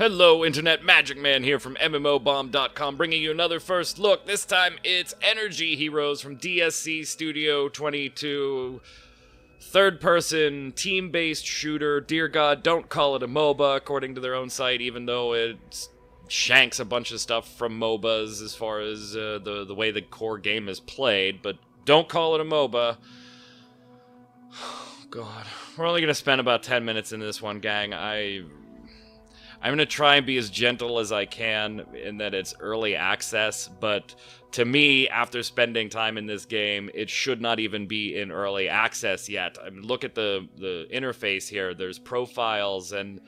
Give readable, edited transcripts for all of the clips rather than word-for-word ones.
Hello, Internet Magic Man here from MMOBomb.com, bringing you another first look. This time it's Energy Heroes from DSC Studio 22. Third-person, team-based shooter. Dear God, don't call it a MOBA, according to their own site, even though it shanks a bunch of stuff from MOBAs as far as the way the core game is played. But don't call it a MOBA. Oh, God. We're only going to spend about 10 minutes in this one, gang. I'm going to try and be as gentle as I can in that it's early access, but to me, after spending time in this game, it should not even be in early access yet. I mean, look at the interface here. There's profiles and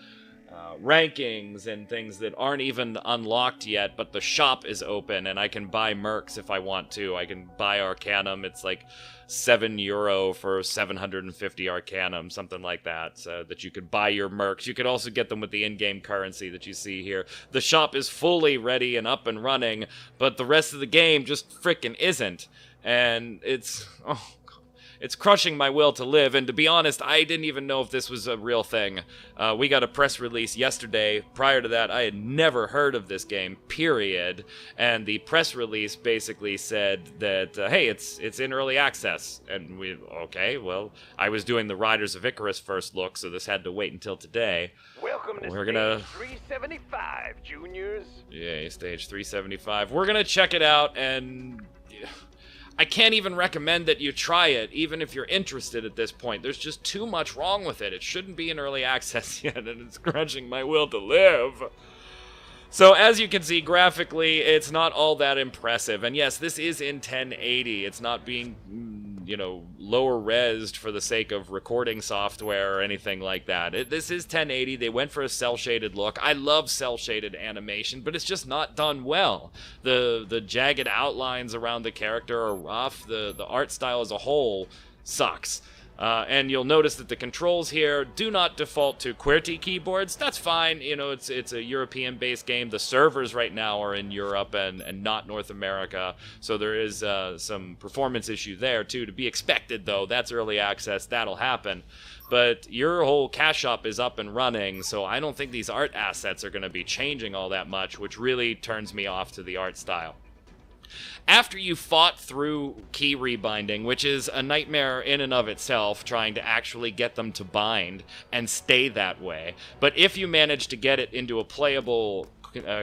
rankings and things that aren't even unlocked yet, but the shop is open and I can buy mercs if I want to. I can buy Arcanum. It's like €7 for 750 Arcanum, something like that, so that you could buy your mercs. You could also get them with the in-game currency that you see here. The shop is fully ready and up and running, but the rest of the game just frickin' isn't. And it's crushing my will to live, and to be honest, I didn't even know if this was a real thing. We got a press release yesterday. Prior to that, I had never heard of this game, period. And the press release basically said that, hey, it's in early access. And okay, well, I was doing the Riders of Icarus first look, so this had to wait until today. Welcome to stage 375, juniors. Yay, stage 375. We're gonna check it out, and I can't even recommend that you try it, even if you're interested at this point. There's just too much wrong with it. It shouldn't be in early access yet, and it's crushing my will to live. So, as you can see, graphically, it's not all that impressive. And yes, this is in 1080. It's not being, lower resed for the sake of recording software or anything like that. This is 1080. They went for a cel-shaded look. I love cel-shaded animation, but it's just not done well. The jagged outlines around the character are rough. The art style as a whole sucks. And you'll notice that the controls here do not default to QWERTY keyboards. That's fine. It's a European-based game. The servers right now are in Europe and not North America. So there is some performance issue there, too. To be expected, though. That's early access. That'll happen. But your whole cash shop is up and running, so I don't think these art assets are going to be changing all that much, which really turns me off to the art style. After you fought through key rebinding, which is a nightmare in and of itself, trying to actually get them to bind and stay that way, but if you manage to get it into a playable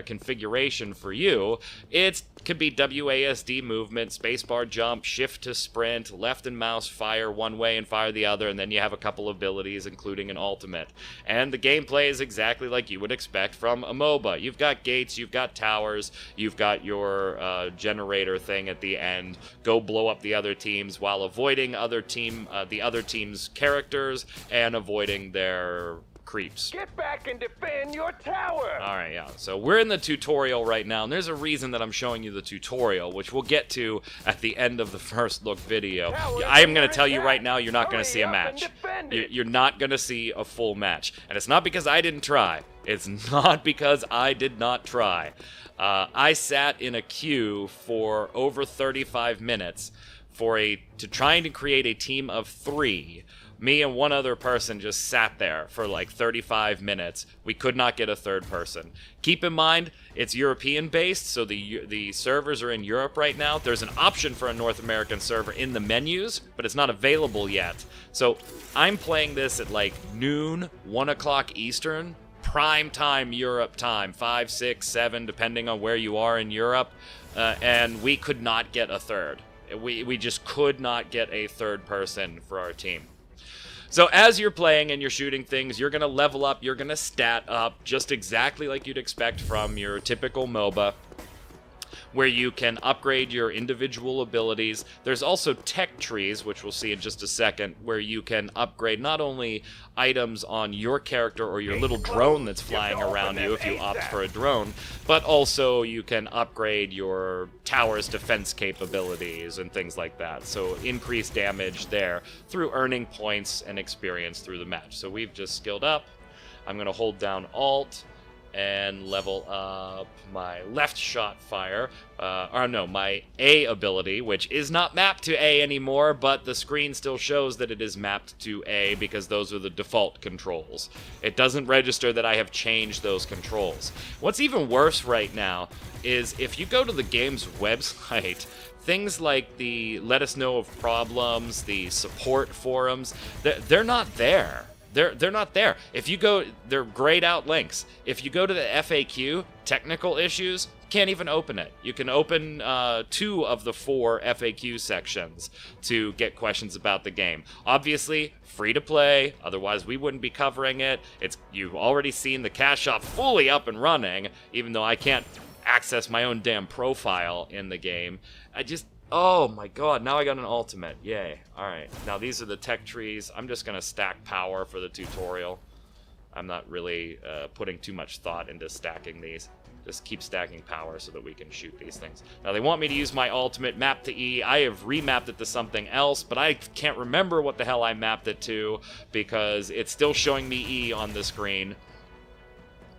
configuration for you, it could be WASD movement, spacebar jump, shift to sprint, left and mouse fire one way and fire the other, and then you have a couple of abilities, including an ultimate. And the gameplay is exactly like you would expect from a MOBA. You've got gates, you've got towers, you've got your generator thing at the end. Go blow up the other teams while avoiding the other team's characters and avoiding their creeps. Get back and defend your tower! Alright, yeah. So we're in the tutorial right now, and there's a reason that I'm showing you the tutorial, which we'll get to at the end of the first look video. I am going to tell you right now, you're not going to see a match. You're not going to see a full match. And it's not because I didn't try. It's not because I did not try. I sat in a queue for over 35 minutes trying to create a team of 3. Me and one other person just sat there for like 35 minutes. We could not get a third person. Keep in mind, it's European-based, so the servers are in Europe right now. There's an option for a North American server in the menus, but it's not available yet. So I'm playing this at like noon, 1 o'clock Eastern, prime time Europe time, 5, 6, 7, depending on where you are in Europe, and we could not get a third. We just could not get a third person for our team. So as you're playing and you're shooting things, you're going to level up, you're going to stat up, just exactly like you'd expect from your typical MOBA, where you can upgrade your individual abilities. There's also tech trees, which we'll see in just a second, where you can upgrade not only items on your character or your little drone that's flying around you if you opt for a drone, but also you can upgrade your tower's defense capabilities and things like that. So increase damage there through earning points and experience through the match. So we've just skilled up. I'm going to hold down Alt. and level up my left shot fire, or no, my A ability, which is not mapped to A anymore, but the screen still shows that it is mapped to A because those are the default controls. It doesn't register that I have changed those controls. What's even worse right now is if you go to the game's website, things like the let us know of problems, the support forums, they're not there. They're not there. If you go, they're grayed out links. If you go to the FAQ, technical issues, can't even open it. You can open 2 of the 4 FAQ sections to get questions about the game. Obviously, free to play, otherwise we wouldn't be covering it. You've already seen the cash shop fully up and running, even though I can't access my own damn profile in the game. Oh my god, now I got an ultimate. Yay. Alright, now these are the tech trees. I'm just going to stack power for the tutorial. I'm not really putting too much thought into stacking these. Just keep stacking power so that we can shoot these things. Now they want me to use my ultimate map to E. I have remapped it to something else, but I can't remember what the hell I mapped it to because it's still showing me E on the screen.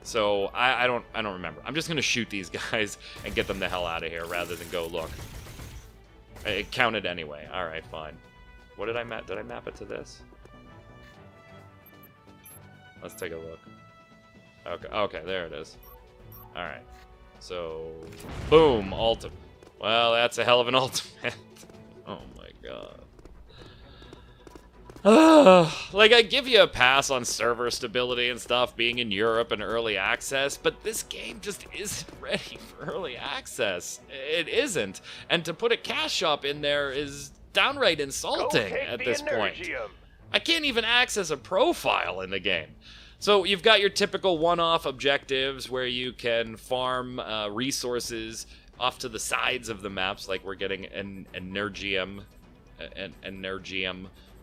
So I don't remember. I'm just going to shoot these guys and get them the hell out of here rather than go look. It counted anyway. Alright, fine. What did I map? Did I map it to this? Let's take a look. Okay, there it is. Alright. So, boom, ultimate. Well, that's a hell of an ultimate. Oh my god. Like, I give you a pass on server stability and stuff, being in Europe and early access, but this game just isn't ready for early access. It isn't. And to put a cash shop in there is downright insulting at this point. I can't even access a profile in the game. So you've got your typical one-off objectives where you can farm resources off to the sides of the maps, like we're getting an energium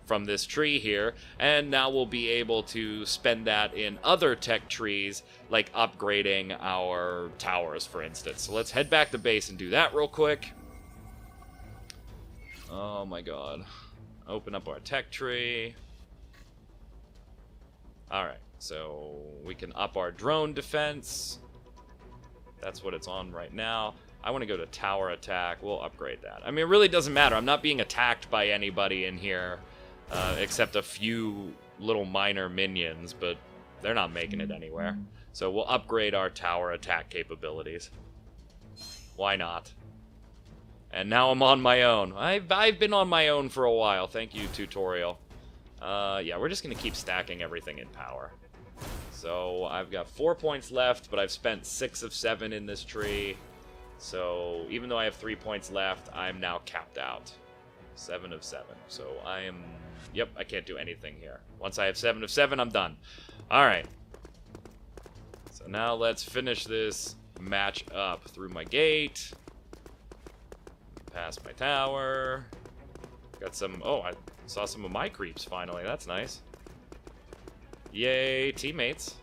from this tree here, and now we'll be able to spend that in other tech trees, like upgrading our towers, for instance. So let's head back to base and do that real quick. Oh my god. Open up our tech tree. Alright, so we can up our drone defense. That's what it's on right now. I want to go to tower attack. We'll upgrade that. I mean, it really doesn't matter. I'm not being attacked by anybody in here. Except a few little minor minions, but they're not making it anywhere. So we'll upgrade our tower attack capabilities. Why not? And now I'm on my own. I've been on my own for a while. Thank you, tutorial. Yeah, we're just going to keep stacking everything in power. So I've got 4 points left, but I've spent 6 of 7 in this tree. So even though I have 3 points left, I'm now capped out. 7 of 7. So I am... Yep, I can't do anything here. Once I have 7 of 7, I'm done. Alright. So now let's finish this match up through my gate. Past my tower. Got some... Oh, I saw some of my creeps finally. That's nice. Yay, teammates.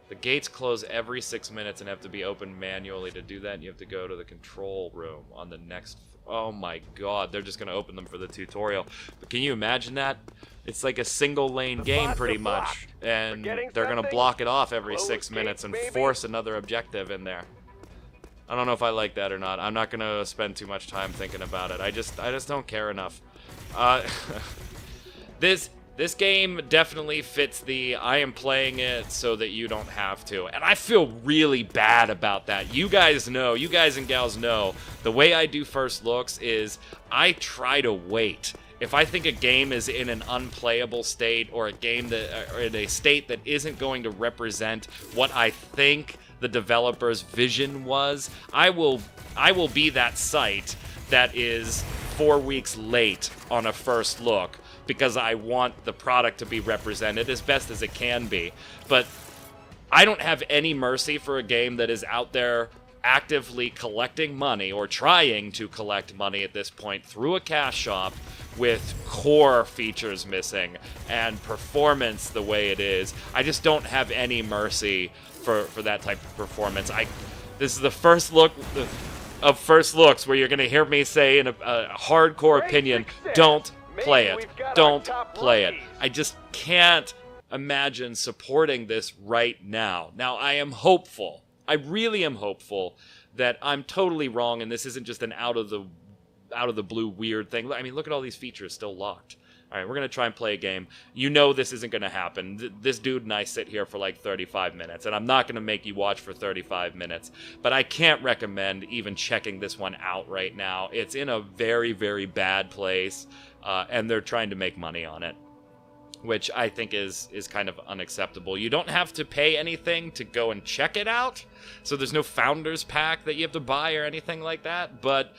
The gates close every 6 minutes and have to be opened manually. To do that, you have to go to the control room on the next... Oh my god, they're just going to open them for the tutorial. But can you imagine that? It's like a single lane game pretty much. And they're going to block it off every 6 minutes and force another objective in there. I don't know if I like that or not. I'm not going to spend too much time thinking about it. I just don't care enough. This game definitely fits the I am playing it so that you don't have to. And I feel really bad about that. You guys know, you guys and gals know, the way I do first looks is I try to wait. If I think a game is in an unplayable state or a game that or in a state that isn't going to represent what I think the developer's vision was, I will be that site that is 4 weeks late on a first look, because I want the product to be represented as best as it can be. But I don't have any mercy for a game that is out there actively collecting money, or trying to collect money at this point, through a cash shop with core features missing and performance the way it is. I just don't have any mercy for that type of performance. This is the first look of first looks where you're going to hear me say in a hardcore opinion, don't play it. Don't play it. I just can't. imagine supporting this right now. Now, I am hopeful. I really am hopeful that I'm totally wrong and this isn't just an out of the blue weird thing. I mean, look at all these features still locked. All right, we're going to try and play a game. You know this isn't going to happen. This dude and I sit here for like 35 minutes, and I'm not going to make you watch for 35 minutes, but I can't recommend even checking this one out right now. It's in a very, very bad place, and they're trying to make money on it, which I think is kind of unacceptable. You don't have to pay anything to go and check it out, so there's no Founders Pack that you have to buy or anything like that, but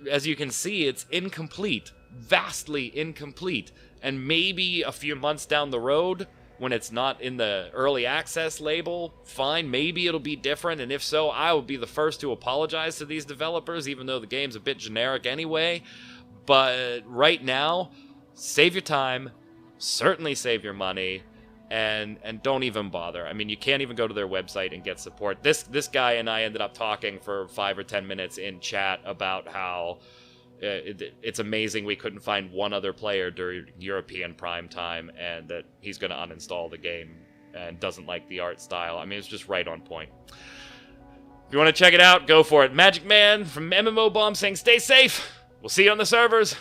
as you can see, it's incomplete. Vastly incomplete, and maybe a few months down the road when it's not in the early access label, fine, maybe it'll be different, and if so, I will be the first to apologize to these developers, even though the game's a bit generic anyway. But right now, save your time, certainly save your money, and don't even bother. I mean, you can't even go to their website and get support. This guy and I ended up talking for 5 or 10 minutes in chat about how it's amazing we couldn't find one other player during European prime time, and that he's going to uninstall the game and doesn't like the art style. I mean, it's just right on point. If you want to check it out, go for it. Magic Man from MMOBomb saying stay safe. We'll see you on the servers.